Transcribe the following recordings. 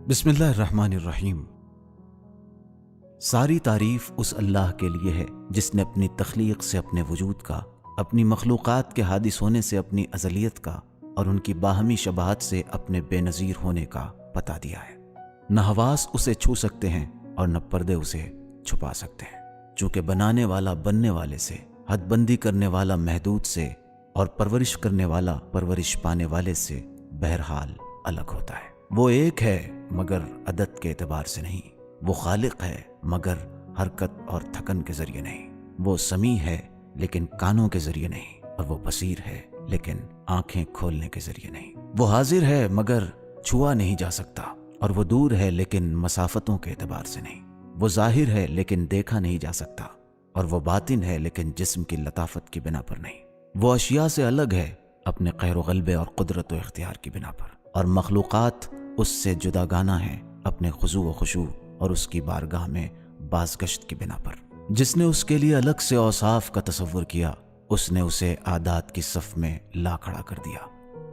بسم اللہ الرحمن الرحیم۔ ساری تعریف اس اللہ کے لیے ہے جس نے اپنی تخلیق سے اپنے وجود کا، اپنی مخلوقات کے حادث ہونے سے اپنی ازلیت کا اور ان کی باہمی شباہت سے اپنے بے نظیر ہونے کا بتا دیا ہے۔ نہ حواس اسے چھو سکتے ہیں اور نہ پردے اسے چھپا سکتے ہیں، چونکہ بنانے والا بننے والے سے، حد بندی کرنے والا محدود سے اور پرورش کرنے والا پرورش پانے والے سے بہرحال الگ ہوتا ہے۔ وہ ایک ہے مگر عدد کے اعتبار سے نہیں، وہ خالق ہے مگر حرکت اور تھکن کے ذریعے نہیں، وہ سمیع ہے لیکن کانوں کے ذریعے نہیں، اور وہ بصیر ہے لیکن آنکھیں کھولنے کے ذریعے نہیں۔ وہ حاضر ہے مگر چھوا نہیں جا سکتا، اور وہ دور ہے لیکن مسافتوں کے اعتبار سے نہیں۔ وہ ظاہر ہے لیکن دیکھا نہیں جا سکتا، اور وہ باطن ہے لیکن جسم کی لطافت کی بنا پر نہیں۔ وہ اشیاء سے الگ ہے اپنے قہر و غلبے اور قدرت و اختیار کی بنا پر، اور مخلوقات اس سے جداگانہ ہیں اپنے خضوع و خشوع اور اس کی بارگاہ میں بازگشت کی بنا پر۔ جس نے اس کے لیے الگ سے اوصاف کا تصور کیا، اس نے اسے عادات کی صف میں لا کھڑا کر دیا،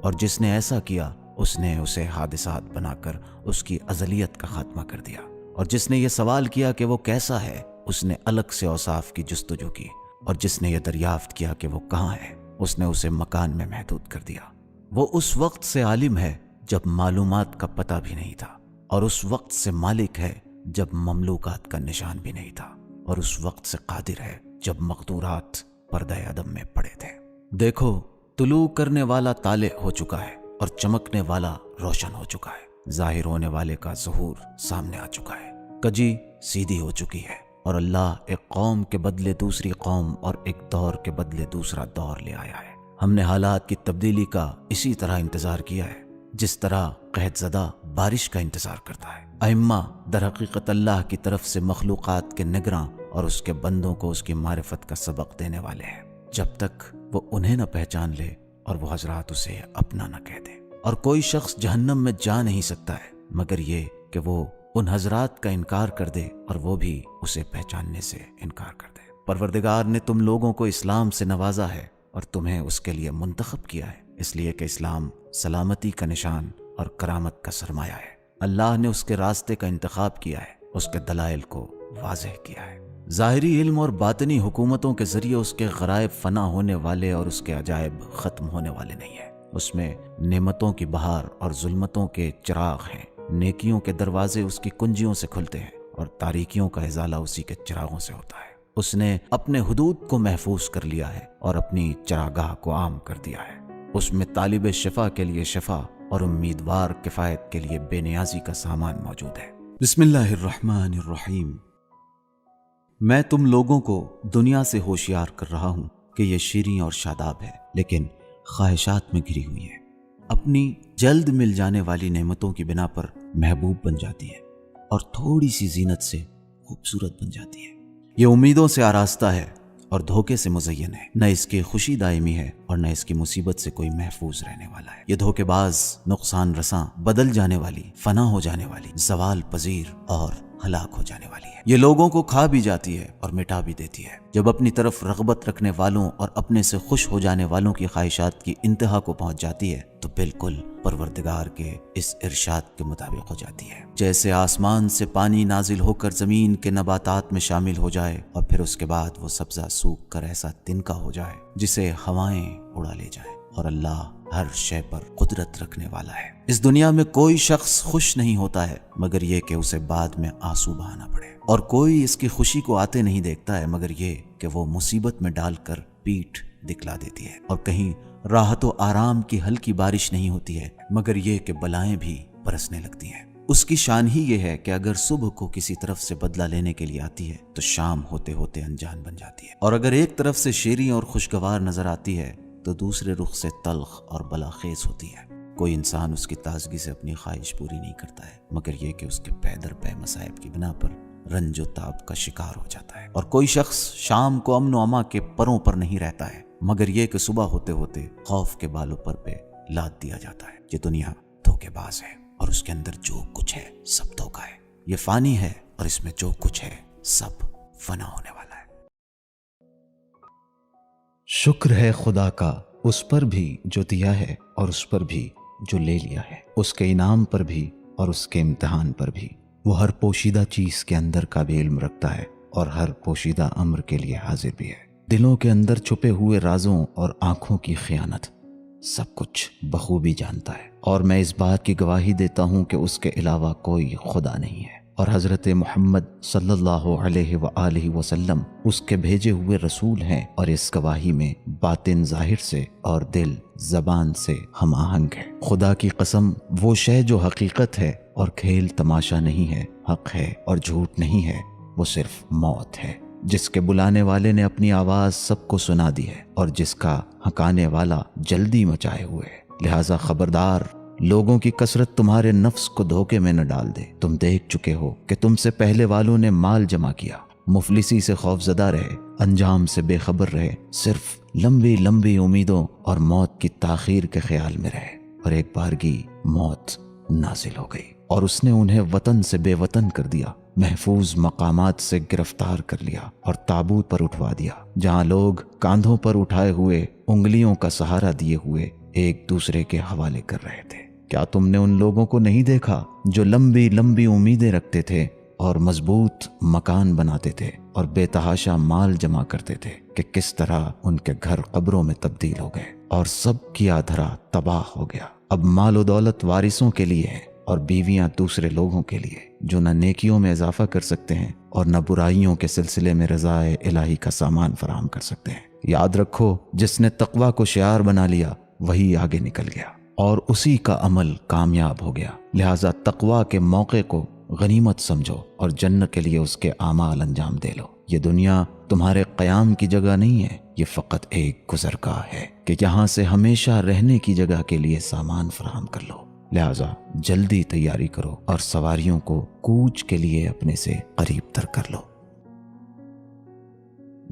اور جس نے ایسا کیا اس نے اسے حادثات بنا کر اس کی ازلیت کا خاتمہ کر دیا، اور جس نے یہ سوال کیا کہ وہ کیسا ہے، اس نے الگ سے اوصاف کی جستجو کی، اور جس نے یہ دریافت کیا کہ وہ کہاں ہے، اس نے اسے مکان میں محدود کر دیا۔ وہ اس وقت سے عالم ہے جب معلومات کا پتہ بھی نہیں تھا، اور اس وقت سے مالک ہے جب مملوکات کا نشان بھی نہیں تھا، اور اس وقت سے قادر ہے جب مقدورات پردہ عدم میں پڑے تھے۔ دیکھو، طلوع کرنے والا طالع ہو چکا ہے اور چمکنے والا روشن ہو چکا ہے، ظاہر ہونے والے کا ظہور سامنے آ چکا ہے، کجی سیدھی ہو چکی ہے، اور اللہ ایک قوم کے بدلے دوسری قوم اور ایک دور کے بدلے دوسرا دور لے آیا ہے۔ ہم نے حالات کی تبدیلی کا اسی طرح انتظار کیا ہے جس طرح قحط زدہ بارش کا انتظار کرتا ہے۔ ائمہ در حقیقت اللہ کی طرف سے مخلوقات کے نگراں اور اس کے بندوں کو اس کی معرفت کا سبق دینے والے ہیں، جب تک وہ انہیں نہ پہچان لے اور وہ حضرات اسے اپنا نہ کہہ دیں۔ اور کوئی شخص جہنم میں جا نہیں سکتا ہے مگر یہ کہ وہ ان حضرات کا انکار کر دے اور وہ بھی اسے پہچاننے سے انکار کر دے۔ پروردگار نے تم لوگوں کو اسلام سے نوازا ہے اور تمہیں اس کے لیے منتخب کیا ہے، اس لیے کہ اسلام سلامتی کا نشان اور کرامت کا سرمایہ ہے۔ اللہ نے اس کے راستے کا انتخاب کیا ہے، اس کے دلائل کو واضح کیا ہے۔ ظاہری علم اور باطنی حکومتوں کے ذریعے اس کے غرائب فنا ہونے والے اور اس کے عجائب ختم ہونے والے نہیں ہیں۔ اس میں نعمتوں کی بہار اور ظلمتوں کے چراغ ہیں، نیکیوں کے دروازے اس کی کنجیوں سے کھلتے ہیں اور تاریکیوں کا ازالہ اسی کے چراغوں سے ہوتا ہے۔ اس نے اپنے حدود کو محفوظ کر لیا ہے اور اپنی چراگاہ کو عام کر دیا ہے۔ اس میں طالب شفا کے لیے شفا اور امیدوار کفایت کے لیے بے نیازی کا سامان موجود ہے۔ بسم اللہ الرحمن الرحیم۔ میں تم لوگوں کو دنیا سے ہوشیار کر رہا ہوں کہ یہ شیریں اور شاداب ہے، لیکن خواہشات میں گھری ہوئی ہے، اپنی جلد مل جانے والی نعمتوں کی بنا پر محبوب بن جاتی ہے اور تھوڑی سی زینت سے خوبصورت بن جاتی ہے۔ یہ امیدوں سے آراستہ ہے اور دھوکے سے مزین ہے، نہ اس کی خوشی دائمی ہے اور نہ اس کی مصیبت سے کوئی محفوظ رہنے والا ہے۔ یہ دھوکے باز، نقصان رساں، بدل جانے والی، فنا ہو جانے والی، زوال پذیر اور ہلاک ہو جانے والی ہے۔ یہ لوگوں کو کھا بھی جاتی ہے اور مٹا بھی دیتی ہے۔ جب اپنی طرف رغبت رکھنے والوں اور اپنے سے خوش ہو جانے والوں کی خواہشات کی انتہا کو پہنچ جاتی ہے تو بالکل پروردگار کے اس ارشاد کے مطابق ہو جاتی ہے، جیسے آسمان سے پانی نازل ہو کر زمین کے نباتات میں شامل ہو جائے اور پھر اس کے بعد وہ سبزہ سوکھ کر ایسا تنکا ہو جائے جسے ہوائیں اڑا لے جائیں۔ اور اللہ ہر شے پر قدرت رکھنے والا ہے۔ اس دنیا میں کوئی شخص خوش نہیں ہوتا ہے مگر یہ کہ اسے بعد میں آنسو بہانا پڑے، اور کوئی اس کی خوشی کو آتے نہیں دیکھتا ہے مگر یہ کہ وہ مصیبت میں ڈال کر پیٹھ دکھلا دیتی ہے، اور کہیں راحت و آرام کی ہلکی بارش نہیں ہوتی ہے مگر یہ کہ بلائیں بھی برسنے لگتی ہیں۔ اس کی شان ہی یہ ہے کہ اگر صبح کو کسی طرف سے بدلہ لینے کے لیے آتی ہے تو شام ہوتے ہوتے انجان بن جاتی ہے، اور اگر ایک طرف سے شیریں اور خوشگوار نظر آتی ہے تو دوسرے رخ سے تلخ اور بلاخیز ہوتی ہے۔ کوئی انسان اس کی تازگی سے اپنی خواہش پوری نہیں کرتا ہے مگر یہ کہ اس کے پے در پے مصائب کی بنا پر رنج و تاب کا شکار ہو جاتا ہے۔ اور کوئی شخص شام کو امن و اما کے پروں پر نہیں رہتا ہے مگر یہ کہ صبح ہوتے ہوتے خوف کے بالوں پر پہ لاد دیا جاتا ہے۔ یہ دنیا دھوکے باز ہے اور اس کے اندر جو کچھ ہے سب دھوکا ہے۔ یہ فانی ہے اور اس میں جو کچھ ہے سب فنا ہونے والا ہے۔ شکر ہے خدا کا اس پر بھی جو دیا ہے اور اس پر بھی جو لے لیا ہے، اس کے انعام پر بھی اور اس کے امتحان پر بھی۔ وہ ہر پوشیدہ چیز کے اندر کا بھی علم رکھتا ہے اور ہر پوشیدہ امر کے لیے حاضر بھی ہے۔ دلوں کے اندر چھپے ہوئے رازوں اور آنکھوں کی خیانت سب کچھ بخوبی جانتا ہے، اور میں اس بات کی گواہی دیتا ہوں کہ اس کے علاوہ کوئی خدا نہیں ہے، اور حضرت محمد صلی اللہ علیہ وآلہ وسلم اس کے بھیجے ہوئے رسول ہیں، اور اس گواہی میں باطن ظاہر سے اور دل زبان سے ہم آہنگ ہے۔ خدا کی قسم، وہ شے جو حقیقت ہے اور کھیل تماشا نہیں ہے، حق ہے اور جھوٹ نہیں ہے، وہ صرف موت ہے، جس کے بلانے والے نے اپنی آواز سب کو سنا دی ہے اور جس کا ہکانے والا جلدی مچائے ہوئے ہے۔ لہذا خبردار، لوگوں کی کثرت تمہارے نفس کو دھوکے میں نہ ڈال دے۔ تم دیکھ چکے ہو کہ تم سے پہلے والوں نے مال جمع کیا، مفلسی سے خوف زدہ رہے، انجام سے بے خبر رہے، صرف لمبی لمبی امیدوں اور موت کی تاخیر کے خیال میں رہے، اور ایک بارگی موت نازل ہو گئی اور اس نے انہیں وطن سے بے وطن کر دیا، محفوظ مقامات سے گرفتار کر لیا اور تابوت پر اٹھوا دیا، جہاں لوگ کاندھوں پر اٹھائے ہوئے انگلیوں کا سہارا دیے ہوئے ایک دوسرے کے حوالے کر رہے تھے۔ کیا تم نے ان لوگوں کو نہیں دیکھا جو لمبی لمبی امیدیں رکھتے تھے اور مضبوط مکان بناتے تھے اور بے تحاشا مال جمع کرتے تھے، کہ کس طرح ان کے گھر قبروں میں تبدیل ہو گئے اور سب کیا دھرا تباہ ہو گیا۔ اب مال و دولت وارثوں کے لیے ہے اور بیویاں دوسرے لوگوں کے لیے، جو نہ نیکیوں میں اضافہ کر سکتے ہیں اور نہ برائیوں کے سلسلے میں رضائے الہی کا سامان فراہم کر سکتے ہیں۔ یاد رکھو، جس نے تقوی کو شعار بنا لیا وہی آگے نکل گیا اور اسی کا عمل کامیاب ہو گیا۔ لہذا تقوی کے موقع کو غنیمت سمجھو اور جنت کے لیے اس کے اعمال انجام دے لو۔ یہ دنیا تمہارے قیام کی جگہ نہیں ہے، یہ فقط ایک گزرگاہ ہے کہ یہاں سے ہمیشہ رہنے کی جگہ کے لیے سامان فراہم کر لو۔ لہذا جلدی تیاری کرو اور سواریوں کو کوچ کے لیے اپنے سے قریب تر کر لو۔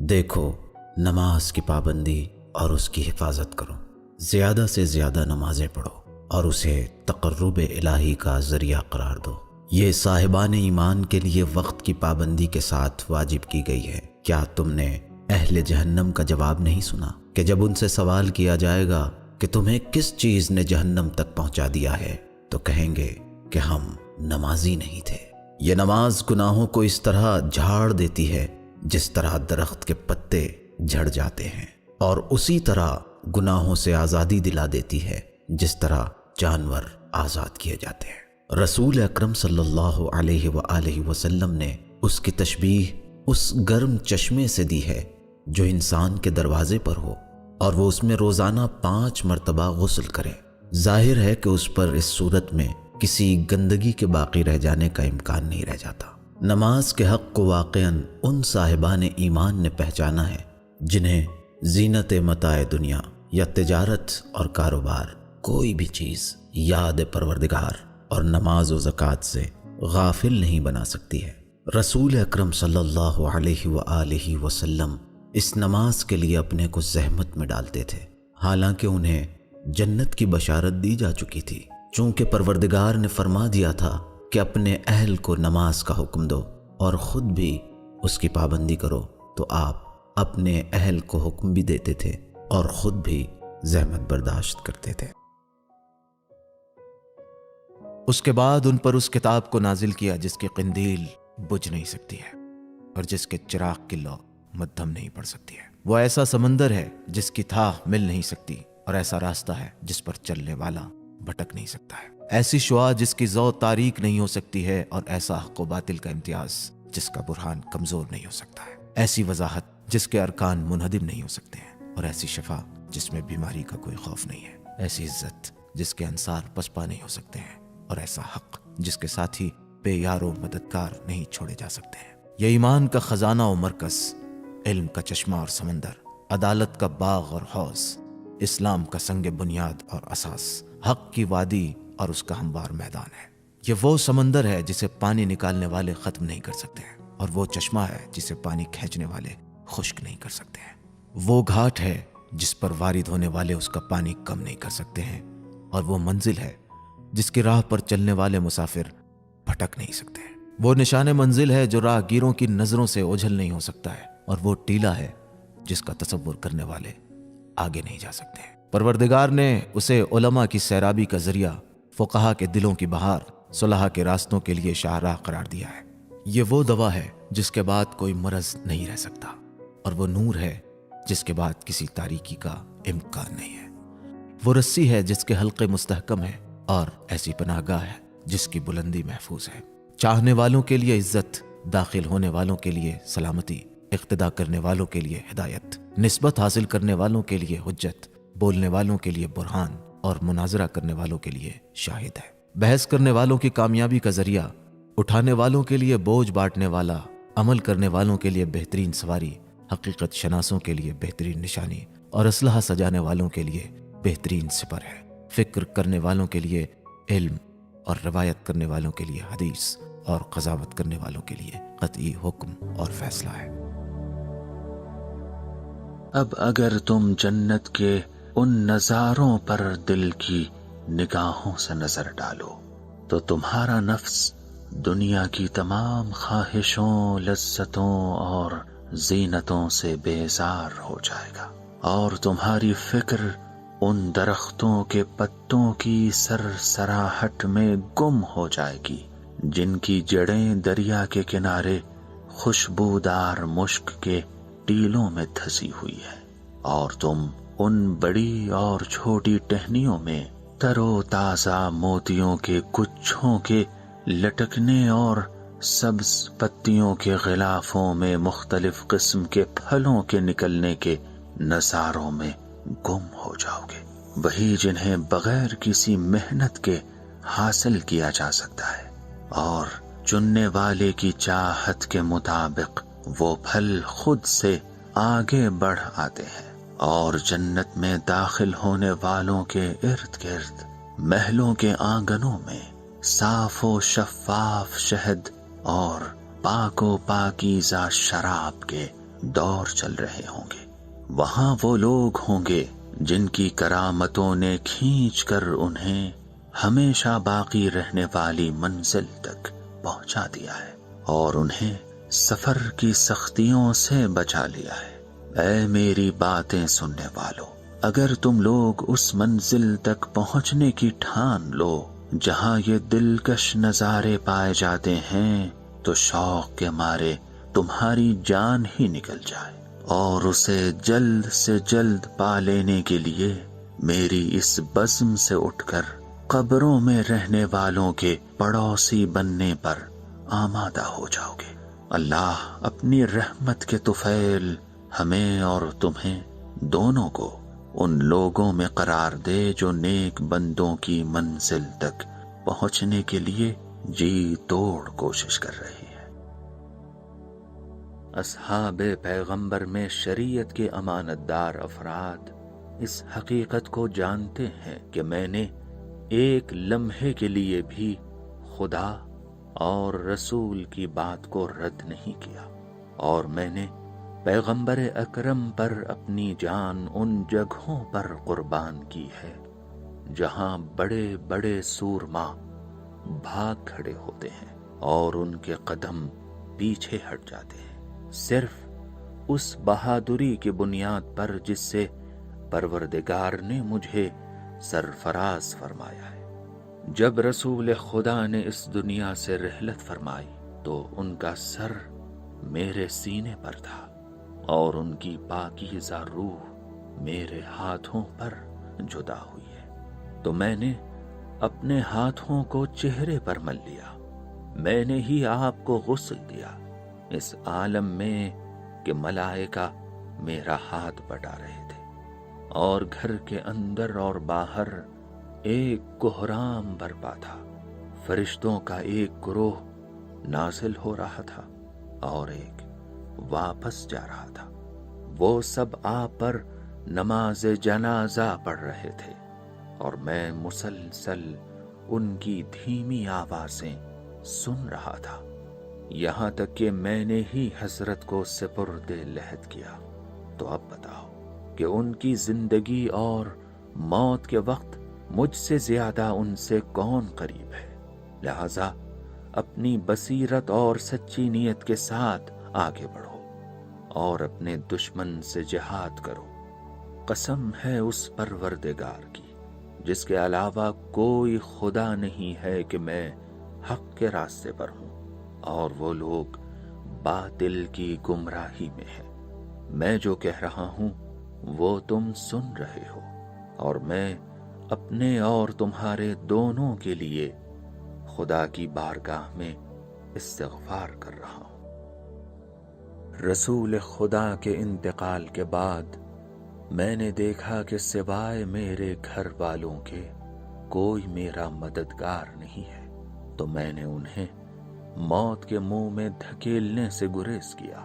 دیکھو، نماز کی پابندی اور اس کی حفاظت کرو، زیادہ سے زیادہ نمازیں پڑھو اور اسے تقرب الہی کا ذریعہ قرار دو۔ یہ صاحبان ایمان کے لیے وقت کی پابندی کے ساتھ واجب کی گئی ہے۔ کیا تم نے اہل جہنم کا جواب نہیں سنا کہ جب ان سے سوال کیا جائے گا کہ تمہیں کس چیز نے جہنم تک پہنچا دیا ہے، تو کہیں گے کہ ہم نمازی نہیں تھے۔ یہ نماز گناہوں کو اس طرح جھاڑ دیتی ہے جس طرح درخت کے پتے جھڑ جاتے ہیں، اور اسی طرح گناہوں سے آزادی دلا دیتی ہے جس طرح جانور آزاد کیے جاتے ہیں۔ رسول اکرم صلی اللہ علیہ وآلہ وسلم نے اس کی تشبیہ اس گرم چشمے سے دی ہے جو انسان کے دروازے پر ہو اور وہ اس میں روزانہ 5 مرتبہ غسل کرے۔ ظاہر ہے کہ اس پر اس صورت میں کسی گندگی کے باقی رہ جانے کا امکان نہیں رہ جاتا۔ نماز کے حق کو واقعاً ان صاحبان ایمان نے پہچانا ہے جنہیں زینت متاع دنیا یا تجارت اور کاروبار، کوئی بھی چیز یاد پروردگار اور نماز و زکوٰۃ سے غافل نہیں بنا سکتی ہے۔ رسول اکرم صلی اللہ علیہ وآلہ وسلم اس نماز کے لیے اپنے کو زحمت میں ڈالتے تھے، حالانکہ انہیں جنت کی بشارت دی جا چکی تھی۔ چونکہ پروردگار نے فرما دیا تھا کہ اپنے اہل کو نماز کا حکم دو اور خود بھی اس کی پابندی کرو، تو آپ اپنے اہل کو حکم بھی دیتے تھے اور خود بھی زحمت برداشت کرتے تھے۔ اس کے بعد ان پر اس کتاب کو نازل کیا جس کی قندیل بجھ نہیں سکتی ہے اور جس کے چراغ کی لو مدھم نہیں پڑ سکتی ہے۔ وہ ایسا سمندر ہے جس کی تھا مل نہیں سکتی، اور ایسا راستہ ہے جس پر چلنے والا بھٹک نہیں سکتا ہے۔ ایسی شعاع جس کی ضوء تاریک نہیں ہو سکتی ہے، اور ایسا حق و باطل کا امتیاز جس کا برہان کمزور نہیں ہو سکتا ہے۔ ایسی وضاحت جس کے ارکان منہدم نہیں ہو سکتے ہیں، اور ایسی شفا جس میں بیماری کا کوئی خوف نہیں ہے۔ ایسی عزت جس کے انصار پسپا نہیں ہو سکتے ہیں، اور ایسا حق جس کے ساتھی بے یار و مددگار نہیں چھوڑے جا سکتے ہیں۔ یہ ایمان کا خزانہ و مرکز، علم کا چشمہ اور سمندر، عدالت کا باغ اور حوض، اسلام کا سنگ بنیاد اور اساس، حق کی وادی اور اس کا ہموار میدان ہے۔ یہ وہ سمندر ہے جسے پانی نکالنے والے ختم نہیں کر سکتے ہیں، اور وہ چشمہ ہے جسے پانی کھینچنے والے خشک نہیں کر سکتے ہیں۔ وہ گھاٹ ہے جس پر وارد ہونے والے اس کا پانی کم نہیں کر سکتے ہیں، اور وہ منزل ہے جس کی راہ پر چلنے والے مسافر بھٹک نہیں سکتے ہیں۔ وہ نشان منزل ہے جو راہ گیروں کی نظروں سے اوجھل نہیں ہو سکتا ہے، اور وہ ٹیلا ہے جس کا تصور کرنے والے آگے نہیں جا سکتے ہیں۔ پروردگار نے اسے علماء کی سیرابی کا ذریعہ، فقہا کے دلوں کی بہار، صلح کے راستوں کے لیے شاہراہ قرار دیا ہے۔ یہ وہ دوا ہے جس کے بعد کوئی مرض نہیں رہ سکتا، اور وہ نور ہے جس کے بعد کسی تاریکی کا امکان نہیں ہے۔ وہ رسی ہے جس کے حلقے مستحکم ہے، اور ایسی پناہ گاہ ہے جس کی بلندی محفوظ ہے۔ چاہنے والوں کے لیے عزت، داخل ہونے والوں کے لیے سلامتی، اقتدا کرنے والوں کے لیے ہدایت، نسبت حاصل کرنے والوں کے لیے حجت، بولنے والوں کے لیے برہان، اور مناظرہ کرنے والوں کے لیے شاہد ہے۔ بحث کرنے والوں کی کامیابی کا ذریعہ، اٹھانے والوں کے لیے بوجھ بانٹنے والا، عمل کرنے والوں کے لیے بہترین سواری، حقیقت شناسوں کے لیے بہترین نشانی، اور اسلحہ سجانے والوں کے لیے بہترین سپر ہے۔ فکر کرنے والوں کے لیے علم، اور روایت کرنے والوں کے لیے حدیث، اور قضاوت کرنے والوں کے لیے قطعی حکم اور فیصلہ ہے۔ اب اگر تم جنت کے ان نظاروں پر دل کی نگاہوں سے نظر ڈالو تو تمہارا نفس دنیا کی تمام خواہشوں، لذتوں اور زینتوں سے بیزار ہو جائے گا، اور تمہاری فکر ان درختوں کے پتوں کی سرسراہٹ میں گم ہو جائے گی جن کی جڑیں دریا کے کنارے خوشبودار مشک کے ٹیلوں میں دھسی ہوئی ہے، اور تم ان بڑی اور چھوٹی ٹہنیوں میں تر و تازہ موتیوں کے گچھوں کے لٹکنے اور سبز پتیوں کے غلافوں میں مختلف قسم کے پھلوں کے نکلنے کے نظاروں میں گم ہو جاؤ گے، وہی جنہیں بغیر کسی محنت کے حاصل کیا جا سکتا ہے، اور چننے والے کی چاہت کے مطابق وہ پھل خود سے آگے بڑھ آتے ہیں، اور جنت میں داخل ہونے والوں کے ارد گرد محلوں کے آنگنوں میں صاف و شفاف شہد اور پاک و پاکیزہ شراب کے دور چل رہے ہوں گے۔ وہاں وہ لوگ ہوں گے جن کی کرامتوں نے کھینچ کر انہیں ہمیشہ باقی رہنے والی منزل تک پہنچا دیا ہے، اور انہیں سفر کی سختیوں سے بچا لیا ہے۔ اے میری باتیں سننے والو، اگر تم لوگ اس منزل تک پہنچنے کی ٹھان لو جہاں یہ دلکش نظارے پائے جاتے ہیں، تو شوق کے مارے تمہاری جان ہی نکل جائے، اور اسے جلد سے جلد پا لینے کے لیے میری اس بزم سے اٹھ کر قبروں میں رہنے والوں کے پڑوسی بننے پر آمادہ ہو جاؤ گے۔ اللہ اپنی رحمت کے طفیل ہمیں اور تمہیں دونوں کو ان لوگوں میں قرار دے جو نیک بندوں کی منزل تک پہنچنے کے لیے جی توڑ کوشش کر رہی ہے۔ اصحاب پیغمبر میں شریعت کے امانت دار افراد اس حقیقت کو جانتے ہیں کہ میں نے ایک لمحے کے لیے بھی خدا اور رسول کی بات کو رد نہیں کیا، اور میں نے پیغمبر اکرم پر اپنی جان ان جگہوں پر قربان کی ہے جہاں بڑے بڑے سورما بھاگ کھڑے ہوتے ہیں اور ان کے قدم پیچھے ہٹ جاتے ہیں، صرف اس بہادری کی بنیاد پر جس سے پروردگار نے مجھے سرفراز فرمایا ہے۔ جب رسول خدا نے اس دنیا سے رحلت فرمائی تو ان کا سر میرے سینے پر تھا، اور ان کی پاکیزہ روح میرے ہاتھوں پر جدا ہوئی ہے، تو میں نے اپنے ہاتھوں کو چہرے پر مل لیا، میں نے ہی آپ کو غسل دیا اس عالم میں کہ ملائکہ میرا ہاتھ بٹا رہے تھے، اور گھر کے اندر اور باہر ایک کوہرام برپا تھا، فرشتوں کا ایک گروہ نازل ہو رہا تھا اور ایک واپس جا رہا تھا، وہ سب آپ پر نماز جنازہ پڑھ رہے تھے، اور میں مسلسل ان کی دھیمی آوازیں سن رہا تھا، یہاں تک کہ میں نے ہی حضرت کو سپرد لحد کیا۔ تو اب بتاؤ کہ ان کی زندگی اور موت کے وقت مجھ سے زیادہ ان سے کون قریب ہے؟ لہذا اپنی بصیرت اور سچی نیت کے ساتھ آگے بڑھو اور اپنے دشمن سے جہاد کرو۔ قسم ہے اس پروردگار کی جس کے علاوہ کوئی خدا نہیں ہے کہ میں حق کے راستے پر ہوں اور وہ لوگ باطل کی گمراہی میں ہیں۔ میں جو کہہ رہا ہوں وہ تم سن رہے ہو، اور میں اپنے اور تمہارے دونوں کے لیے خدا کی بارگاہ میں استغفار کر رہا ہوں۔ رسول خدا کے انتقال کے بعد میں نے دیکھا کہ سوائے میرے گھر والوں کے کوئی میرا مددگار نہیں ہے، تو میں نے انہیں موت کے منہ میں دھکیلنے سے گریز کیا،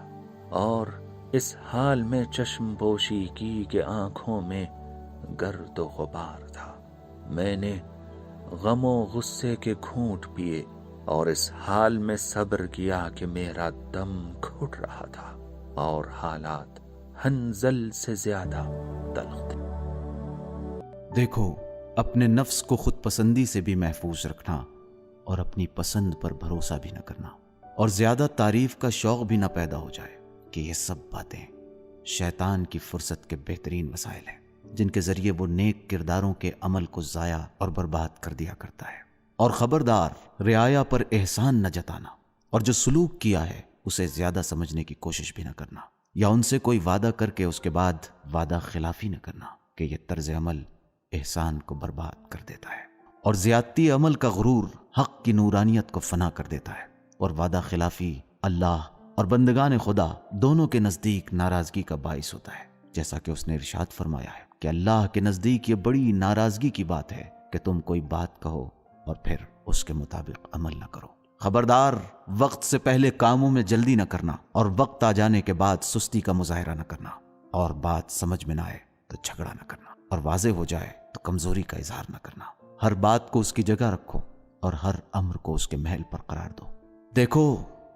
اور اس حال میں چشم پوشی کی کہ آنکھوں میں گرد و غبار تھا۔ میں نے غم و غصے کے گھونٹ پیے اور اس حال میں صبر کیا کہ میرا دم گھٹ رہا تھا اور حالات حنظل سے زیادہ تلخ تھے۔ دیکھو، اپنے نفس کو خود پسندی سے بھی محفوظ رکھنا اور اپنی پسند پر بھروسہ بھی نہ کرنا، اور زیادہ تعریف کا شوق بھی نہ پیدا ہو جائے کہ یہ سب باتیں شیطان کی فرصت کے بہترین وسائل ہیں، جن کے ذریعے وہ نیک کرداروں کے عمل کو ضائع اور برباد کر دیا کرتا ہے۔ اور خبردار، رعایا پر احسان نہ جتانا، اور جو سلوک کیا ہے اسے زیادہ سمجھنے کی کوشش بھی نہ کرنا، یا ان سے کوئی وعدہ کر کے اس کے بعد وعدہ خلافی نہ کرنا، کہ یہ طرز عمل احسان کو برباد کر دیتا ہے، اور زیادتی عمل کا غرور حق کی نورانیت کو فنا کر دیتا ہے، اور وعدہ خلافی اللہ اور بندگان خدا دونوں کے نزدیک ناراضگی کا باعث ہوتا ہے، جیسا کہ اس نے ارشاد فرمایا ہے کہ اللہ کے نزدیک یہ بڑی ناراضگی کی بات ہے کہ تم کوئی بات کہو اور پھر اس کے مطابق عمل نہ کرو۔ خبردار، وقت سے پہلے کاموں میں جلدی نہ کرنا، اور وقت آ جانے کے بعد سستی کا مظاہرہ نہ کرنا، اور بات سمجھ میں نہ آئے تو جھگڑا نہ کرنا، اور واضح ہو جائے تو کمزوری کا اظہار نہ کرنا۔ ہر بات کو اس کی جگہ رکھو اور ہر امر کو اس کے محل پر قرار دو۔ دیکھو،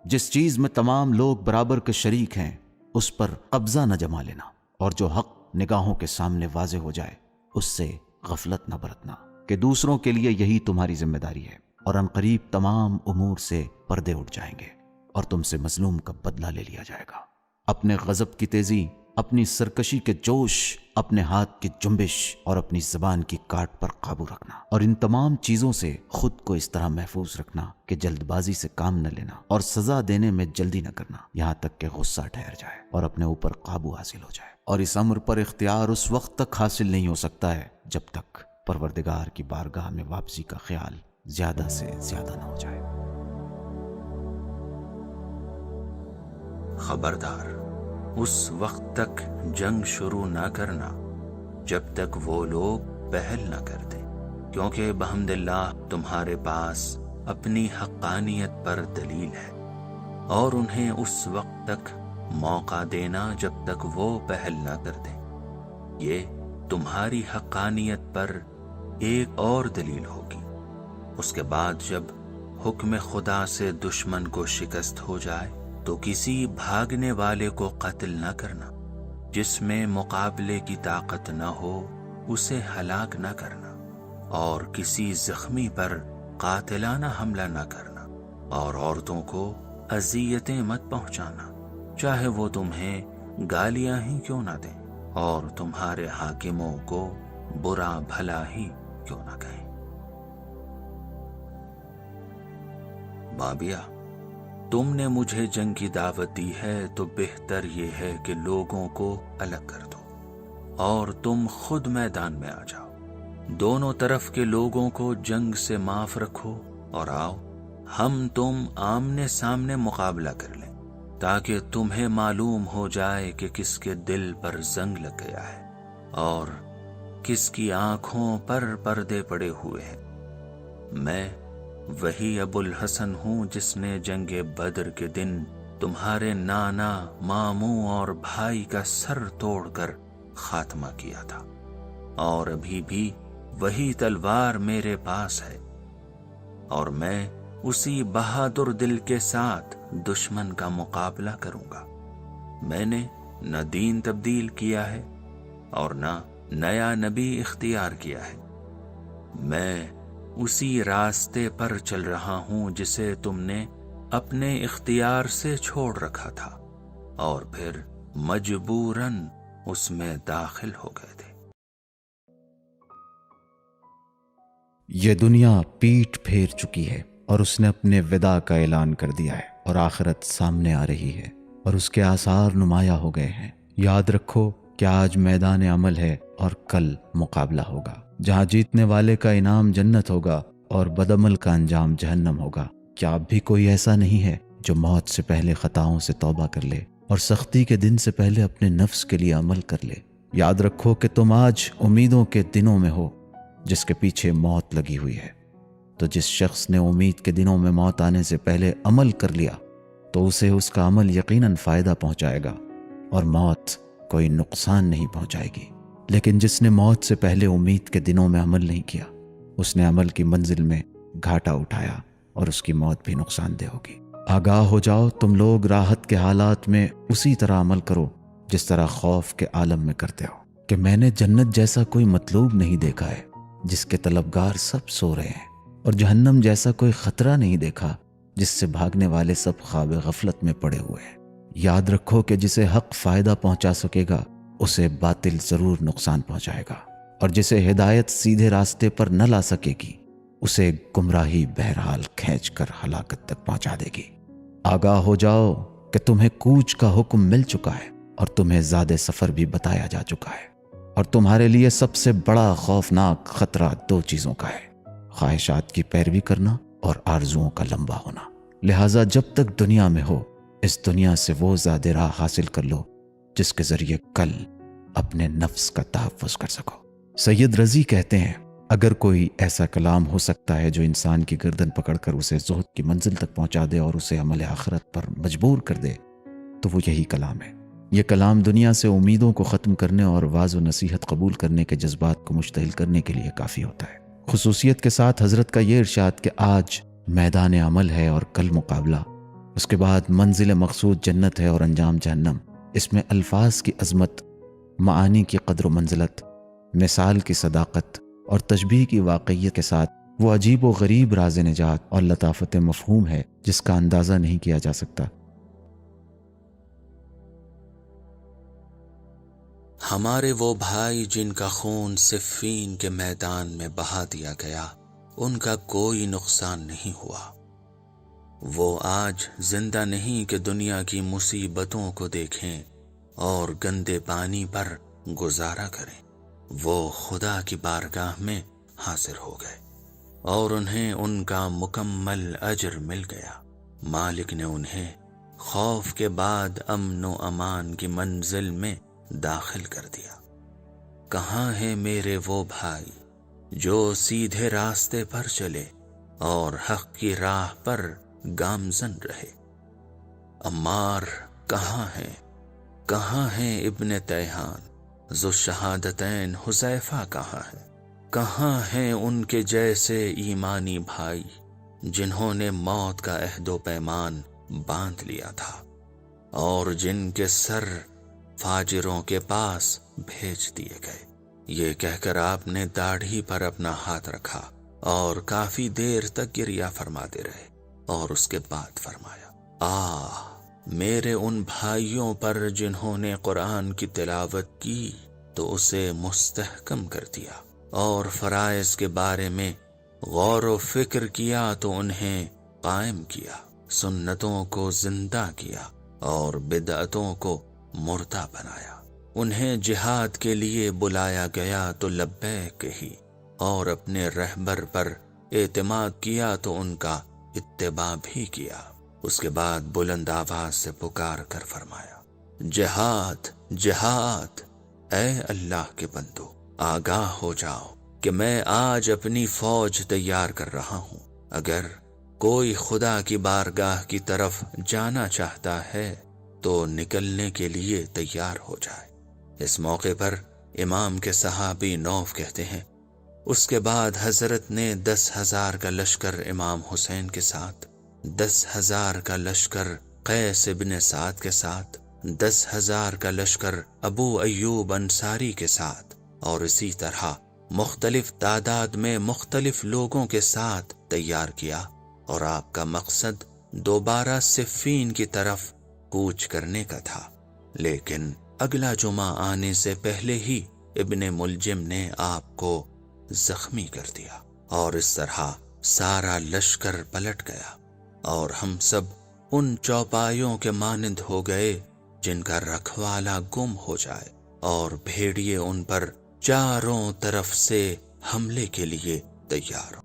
جس چیز میں تمام لوگ برابر کے شریک ہیں اس پر قبضہ نہ جما لینا، اور جو حق نگاہوں کے سامنے واضح ہو جائے اس سے غفلت نہ برتنا، کہ دوسروں کے لیے یہی تمہاری ذمہ داری ہے، اور عنقریب تمام امور سے پردے اٹھ جائیں گے اور تم سے مظلوم کا بدلہ لے لیا جائے گا۔ اپنے غضب کی تیزی، اپنی سرکشی کے جوش، اپنے ہاتھ کی جنبش اور اپنی زبان کی کاٹ پر قابو رکھنا، اور ان تمام چیزوں سے خود کو اس طرح محفوظ رکھنا کہ جلد بازی سے کام نہ لینا اور سزا دینے میں جلدی نہ کرنا، یہاں تک کہ غصہ ٹھہر جائے اور اپنے اوپر قابو حاصل ہو جائے۔ اور اس امر پر اختیار اس وقت تک حاصل نہیں ہو سکتا ہے جب تک پروردگار کی بارگاہ میں واپسی کا خیال زیادہ سے زیادہ نہ ہو جائے۔ خبردار، اس وقت تک جنگ شروع نہ کرنا جب تک وہ لوگ پہل نہ کرتے، کیونکہ بحمد اللہ تمہارے پاس اپنی حقانیت پر دلیل ہے، اور انہیں اس وقت تک موقع دینا جب تک وہ پہل نہ کر دیں۔ یہ تمہاری حقانیت پر ایک اور دلیل ہوگی۔ اس کے بعد جب حکم خدا سے دشمن کو شکست ہو جائے تو کسی بھاگنے والے کو قتل نہ کرنا، جس میں مقابلے کی طاقت نہ ہو اسے ہلاک نہ کرنا، اور کسی زخمی پر قاتلانہ حملہ نہ کرنا، اور عورتوں کو اذیتیں مت پہنچانا، چاہے وہ تمہیں گالیاں ہی کیوں نہ دیں، اور تمہارے حاکموں کو برا بھلا ہی کیوں نہ کہیں۔ بابیا، تم نے مجھے جنگ کی دعوت دی ہے تو بہتر یہ ہے کہ لوگوں کو الگ کر دو اور تم خود میدان میں آ جاؤ۔ دونوں طرف کے لوگوں کو جنگ سے معاف رکھو اور آؤ ہم تم آمنے سامنے مقابلہ کر لیں، تاکہ تمہیں معلوم ہو جائے کہ کس کے دل پر زنگ لگ گیا ہے اور کس کی آنکھوں پر پردے پڑے ہوئے ہیں۔ میں وہی ابو الحسن ہوں جس نے جنگ بدر کے دن تمہارے نانا، ماموں اور بھائی کا سر توڑ کر خاتمہ کیا تھا، اور ابھی بھی وہی تلوار میرے پاس ہے، اور میں اسی بہادر دل کے ساتھ دشمن کا مقابلہ کروں گا۔ میں نے نہ دین تبدیل کیا ہے اور نہ نیا نبی اختیار کیا ہے، میں اسی راستے پر چل رہا ہوں جسے تم نے اپنے اختیار سے چھوڑ رکھا تھا اور پھر مجبوراً اس میں داخل ہو گئے تھے۔ یہ دنیا پیٹھ پھیر چکی ہے اور اس نے اپنے وداع کا اعلان کر دیا ہے اور آخرت سامنے آ رہی ہے اور اس کے آثار نمایاں ہو گئے ہیں۔ یاد رکھو کہ آج میدان عمل ہے اور کل مقابلہ ہوگا، جہاں جیتنے والے کا انعام جنت ہوگا اور بدعمل کا انجام جہنم ہوگا۔ کیا اب بھی کوئی ایسا نہیں ہے جو موت سے پہلے خطاؤں سے توبہ کر لے اور سختی کے دن سے پہلے اپنے نفس کے لیے عمل کر لے؟ یاد رکھو کہ تم آج امیدوں کے دنوں میں ہو جس کے پیچھے موت لگی ہوئی ہے۔ تو جس شخص نے امید کے دنوں میں موت آنے سے پہلے عمل کر لیا تو اسے اس کا عمل یقیناً فائدہ پہنچائے گا اور موت کوئی نقصان نہیں پہنچائے گی۔ لیکن جس نے موت سے پہلے امید کے دنوں میں عمل نہیں کیا، اس نے عمل کی منزل میں گھاٹا اٹھایا اور اس کی موت بھی نقصان دہ ہوگی۔ آگاہ ہو جاؤ، تم لوگ راحت کے حالات میں اسی طرح عمل کرو جس طرح خوف کے عالم میں کرتے ہو، کہ میں نے جنت جیسا کوئی مطلوب نہیں دیکھا ہے جس کے طلبگار سب سو رہے ہیں، اور جہنم جیسا کوئی خطرہ نہیں دیکھا جس سے بھاگنے والے سب خواب غفلت میں پڑے ہوئے ہیں۔ یاد رکھو کہ جسے حق فائدہ پہنچا سکے گا اسے باطل ضرور نقصان پہنچائے گا، اور جسے ہدایت سیدھے راستے پر نہ لا سکے گی اسے گمراہی بہرحال کھینچ کر ہلاکت تک پہنچا دے گی۔ آگاہ ہو جاؤ کہ تمہیں کوچ کا حکم مل چکا ہے اور تمہیں زیادہ سفر بھی بتایا جا چکا ہے، اور تمہارے لیے سب سے بڑا خوفناک خطرہ دو چیزوں کا ہے: خواہشات کی پیروی کرنا اور آرزوؤں کا لمبا ہونا۔ لہٰذا جب تک دنیا میں ہو اس دنیا سے وہ زیادہ راہ حاصل کر لو جس کے ذریعے کل اپنے نفس کا تحفظ کر سکو۔ سید رضی کہتے ہیں، اگر کوئی ایسا کلام ہو سکتا ہے جو انسان کی گردن پکڑ کر اسے زہد کی منزل تک پہنچا دے اور اسے عمل آخرت پر مجبور کر دے تو وہ یہی کلام ہے۔ یہ کلام دنیا سے امیدوں کو ختم کرنے اور واعظ و نصیحت قبول کرنے کے جذبات کو مشتعل کرنے کے لیے کافی ہوتا ہے۔ خصوصیت کے ساتھ حضرت کا یہ ارشاد کہ آج میدان عمل ہے اور کل مقابلہ، اس کے بعد منزل مقصود جنت ہے اور انجام جہنم، اس میں الفاظ کی عظمت، معانی کی قدر و منزلت، مثال کی صداقت اور تشبیہ کی واقعیت کے ساتھ وہ عجیب و غریب راز نجات اور لطافت مفہوم ہے جس کا اندازہ نہیں کیا جا سکتا۔ ہمارے وہ بھائی جن کا خون صفین کے میدان میں بہا دیا گیا، ان کا کوئی نقصان نہیں ہوا۔ وہ آج زندہ نہیں کہ دنیا کی مصیبتوں کو دیکھیں اور گندے پانی پر گزارا کریں۔ وہ خدا کی بارگاہ میں حاضر ہو گئے اور انہیں ان کا مکمل اجر مل گیا۔ مالک نے انہیں خوف کے بعد امن و امان کی منزل میں داخل کر دیا۔ کہاں ہیں میرے وہ بھائی جو سیدھے راستے پر چلے اور حق کی راہ پر گامزن رہے؟ عمار کہاں ہیں؟ کہاں ہیں ابن تیہان؟ ذو شہادتین حذیفہ کہاں ہیں؟ کہاں ہیں ان کے جیسے ایمانی بھائی جنہوں نے موت کا عہد و پیمان باندھ لیا تھا اور جن کے سر فاجروں کے پاس بھیج دیے گئے؟ یہ کہہ کر آپ نے داڑھی پر اپنا ہاتھ رکھا اور کافی دیر تک گریہ فرماتے رہے، اور اس کے بعد فرمایا، آہ میرے ان بھائیوں پر جنہوں نے قرآن کی تلاوت کی تو اسے مستحکم کر دیا، اور فرائض کے بارے میں غور و فکر کیا تو انہیں قائم کیا، سنتوں کو زندہ کیا اور بدعتوں کو مردہ بنایا۔ انہیں جہاد کے لیے بلایا گیا تو لبیک کہی، اور اپنے رہبر پر اعتماد کیا تو ان کا اتباع بھی کیا۔ اس کے بعد بلند آواز سے پکار کر فرمایا، جہاد جہاد، اے اللہ کے بندو آگاہ ہو جاؤ کہ میں آج اپنی فوج تیار کر رہا ہوں۔ اگر کوئی خدا کی بارگاہ کی طرف جانا چاہتا ہے تو نکلنے کے لیے تیار ہو جائے۔ اس موقع پر امام کے صحابی نوف کہتے ہیں، اس کے بعد حضرت نے 10,000 کا لشکر امام حسین کے ساتھ، 10,000 کا لشکر قیس ابن سعد کے ساتھ، 10,000 کا لشکر ابو ایوب انصاری کے ساتھ، اور اسی طرح مختلف تعداد میں مختلف لوگوں کے ساتھ تیار کیا، اور آپ کا مقصد دوبارہ صفین کی طرف کوچ کرنے کا تھا۔ لیکن اگلا جمعہ آنے سے پہلے ہی ابن ملجم نے آپ کو زخمی کر دیا، اور اس طرح سارا لشکر پلٹ گیا اور ہم سب ان چوپایوں کے مانند ہو گئے جن کا رکھوالا گم ہو جائے، اور بھیڑیے ان پر چاروں طرف سے حملے کے لیے تیار ہوں۔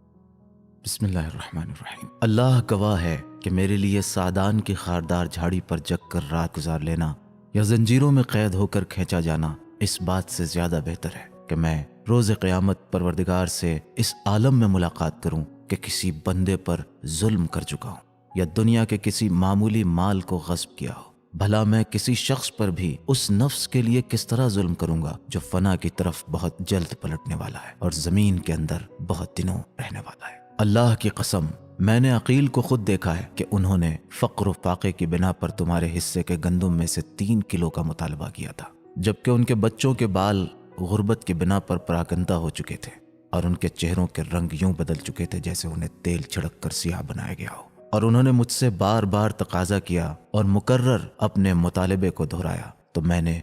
بسم اللہ الرحمن الرحیم۔ اللہ گواہ ہے کہ میرے لیے سعدان کی خاردار جھاڑی پر جگ کر رات گزار لینا یا زنجیروں میں قید ہو کر کھینچا جانا اس بات سے زیادہ بہتر ہے کہ میں روز قیامت پروردگار سے اس عالم میں ملاقات کروں کہ کسی بندے پر ظلم کر چکا ہوں یا دنیا کے کسی معمولی مال کو غصب کیا ہو۔ بھلا میں کسی شخص پر بھی اس نفس کے لیے کس طرح ظلم کروں گا جو فنا کی طرف بہت جلد پلٹنے والا ہے اور زمین کے اندر بہت دنوں رہنے والا ہے۔ اللہ کی قسم، میں نے عقیل کو خود دیکھا ہے کہ انہوں نے فقر و فاقے کی بنا پر تمہارے حصے کے گندم میں سے 3 کلو کا مطالبہ کیا تھا، جبکہ ان کے بچوں کے بال غربت کی بنا پر پراکندا ہو چکے تھے اور ان کے چہروں کے رنگ یوں بدل چکے تھے جیسے انہیں تیل چھڑک کر سیاہ بنایا گیا ہو، اور انہوں نے مجھ سے بار بار تقاضا کیا اور مکرر اپنے مطالبے کو دہرایا، تو میں نے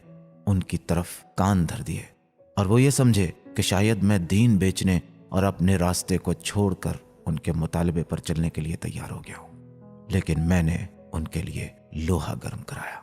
ان کی طرف کان دھر دیے اور وہ یہ سمجھے کہ شاید میں دین بیچنے اور اپنے راستے کو چھوڑ کر ان کے مطالبے پر چلنے کے لیے تیار ہو گیا ہوں۔ لیکن میں نے ان کے لیے لوہا گرم کرایا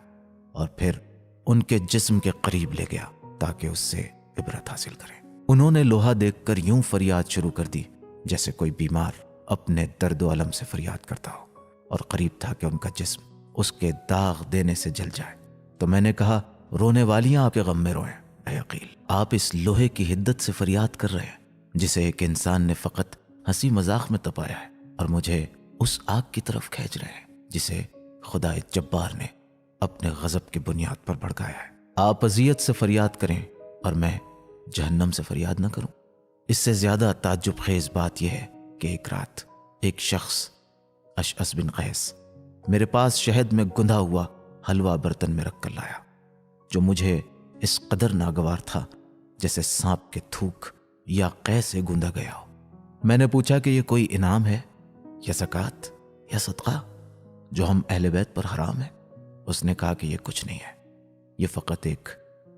اور پھر ان کے جسم کے قریب لے گیا تاکہ اس سے عبرت حاصل کریں۔ انہوں نے لوہا دیکھ کر یوں فریاد شروع کر دی جیسے کوئی بیمار اپنے درد و الم سے فریاد کرتا ہو، اور قریب تھا کہ ان کا جسم اس کے داغ دینے سے جل جائے۔ تو میں نے کہا، رونے والیاں آپ کے غم میں روئیں۔ اے عقیل، آپ اس لوہے کی حدت سے فریاد کر رہے ہیں جسے ایک انسان نے فقط ہنسی مذاق میں تپایا ہے، اور مجھے اس آگ کی طرف کھینچ رہے ہیں جسے خدا جبار نے اپنے غضب کی بنیاد پر بھڑکایا ہے۔ آپ اذیت سے فریاد کریں اور میں جہنم سے فریاد نہ کروں۔ اس سے زیادہ تعجب خیز بات یہ ہے کہ ایک رات ایک شخص، اشعث بن قیس، میرے پاس شہد میں گندھا ہوا حلوہ برتن میں رکھ کر لایا، جو مجھے اس قدر ناگوار تھا جیسے سانپ کے تھوک یا قے سے گوندا گیا ہو۔ میں نے پوچھا کہ یہ کوئی انعام ہے یا زکوٰۃ یا صدقہ جو ہم اہل بیت پر حرام ہے؟ اس نے کہا کہ یہ کچھ نہیں ہے، یہ فقط ایک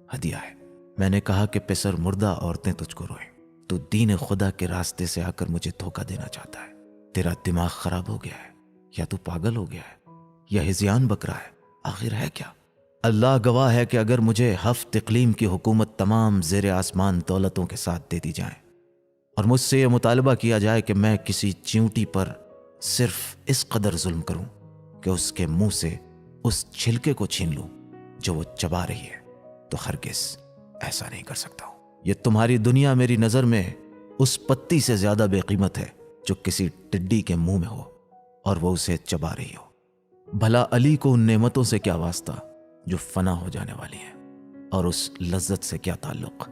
ہدیہ ہے۔ میں نے کہا کہ پسر مردہ عورتیں تجھ کو روئیں، تو دین خدا کے راستے سے آ کر مجھے دھوکہ دینا چاہتا ہے۔ تیرا دماغ خراب ہو گیا ہے یا تو پاگل ہو گیا ہے یا ہذیان بک رہا ہے، آخر ہے کیا؟ اللہ گواہ ہے کہ اگر مجھے 7 اقلیم کی حکومت تمام زیر آسمان دولتوں کے ساتھ دے دی جائیں اور مجھ سے یہ مطالبہ کیا جائے کہ میں کسی چیونٹی پر صرف اس قدر ظلم کروں کہ اس کے منہ سے اس چھلکے کو چھین لوں جو وہ چبا رہی ہے، تو ہرگز ایسا نہیں کر سکتا ہوں۔ یہ تمہاری دنیا میری نظر میں اس پتی سے زیادہ بے قیمت ہے جو کسی ٹڈی کے منہ میں ہو اور وہ اسے چبا رہی ہو۔ بھلا علی کو ان نعمتوں سے کیا واسطہ جو فنا ہو جانے والی ہیں، اور اس لذت سے کیا تعلق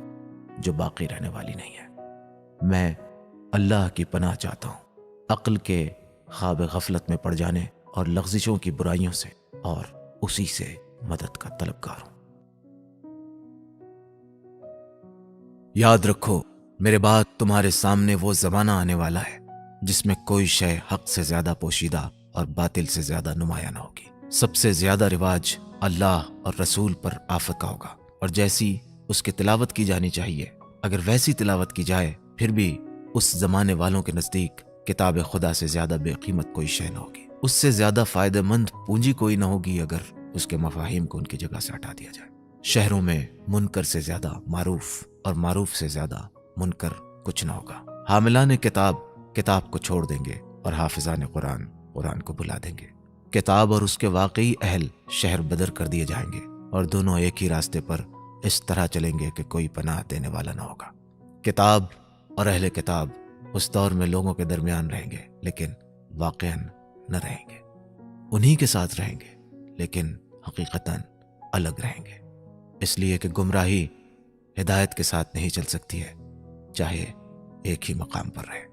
جو باقی رہنے والی نہیں ہے۔ میں اللہ کی پناہ چاہتا ہوں عقل کے خواب غفلت میں پڑ جانے اور لغزشوں کی برائیوں سے، اور اسی سے مدد کا طلبگار ہوں۔ یاد رکھو، میرے بعد تمہارے سامنے وہ زمانہ آنے والا ہے جس میں کوئی شے حق سے زیادہ پوشیدہ اور باطل سے زیادہ نمایاں نہ ہوگی۔ سب سے زیادہ رواج اللہ اور رسول پر آفت کا ہوگا، اور جیسی اس کی تلاوت کی جانی چاہیے اگر ویسی تلاوت کی جائے، پھر بھی اس زمانے والوں کے نزدیک کتاب خدا سے زیادہ بے قیمت کوئی شے نہ ہوگی۔ اس سے زیادہ فائدہ مند پونجی کوئی نہ ہوگی اگر اس کے مفاہیم کو ان کی جگہ سے ہٹا دیا جائے۔ شہروں میں منکر سے زیادہ معروف اور معروف سے زیادہ منکر کچھ نہ ہوگا۔ حاملان کتاب کو چھوڑ دیں گے اور حافظان قرآن کو بلا دیں گے۔ کتاب اور اس کے واقعی اہل شہر بدر کر دیے جائیں گے، اور دونوں ایک ہی راستے پر اس طرح چلیں گے کہ کوئی پناہ دینے والا نہ ہوگا۔ کتاب اور اہل کتاب اس دور میں لوگوں کے درمیان رہیں گے لیکن واقعاً نہ رہیں گے، انہی کے ساتھ رہیں گے لیکن حقیقتاً الگ رہیں گے، اس لیے کہ گمراہی ہدایت کے ساتھ نہیں چل سکتی ہے چاہے ایک ہی مقام پر رہے۔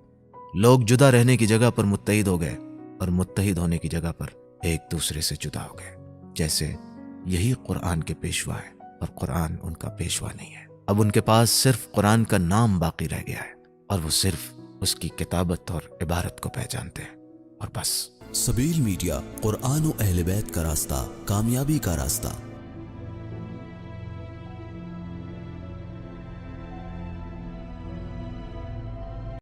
لوگ جدا رہنے کی جگہ پر متحد ہو گئے اور متحد ہونے کی جگہ پر ایک دوسرے سے جدا ہو گئے، جیسے یہی قرآن کے پیشوا ہے اور قرآن ان کا پیشوا نہیں ہے۔ اب ان کے پاس صرف قرآن کا نام باقی رہ گیا ہے اور وہ صرف اس کی کتابت اور عبارت کو پہچانتے ہیں، اور بس۔ سبیل میڈیا، قرآن و اہل بیت کا راستہ، کامیابی کا راستہ۔